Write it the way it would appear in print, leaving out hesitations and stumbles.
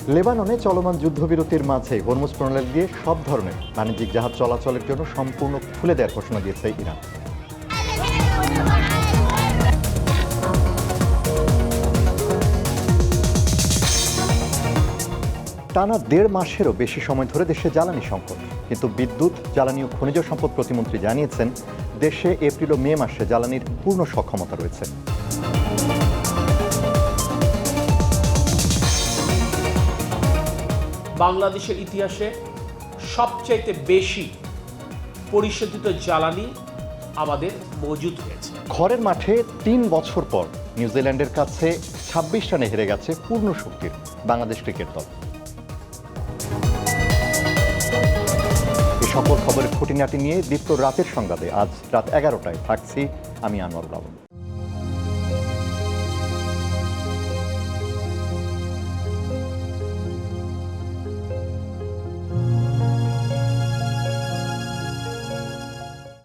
লেবাননে চলমান যুদ্ধবিরতির মাঝে হরমুজ প্রণালী দিয়ে সব ধরনের বাণিজ্যিক জাহাজ চলাচলের জন্য সম্পূর্ণ খুলে দেওয়ার ঘোষণা দিয়েছে ইরান। টানা ১.৫ মাসেরও বেশি সময় ধরে দেশে জ্বালানি সংকট, কিন্তু বিদ্যুৎ, জ্বালানি ও খনিজ সম্পদ প্রতিমন্ত্রী জানিয়েছেন দেশে এপ্রিল ও মে মাসে জ্বালানির পূর্ণ সক্ষমতা রয়েছে। বাংলাদেশের ইতিহাসে সবচাইতে বেশি পরিশোধিত জ্বালানি আমাদের মজুদ হয়েছে। ঘরের মাঠে ৩ বছর পর নিউজিল্যান্ডের কাছে ২৬ রানে হেরে গেছে পূর্ণ শক্তির বাংলাদেশ ক্রিকেট দল। এই সকল খবরের খুঁটিনাটি নিয়ে দীপ্ত রাতের সংবাদে আজ রাত ১১টায় থাকছি আমি আনোয়ারুল আলম।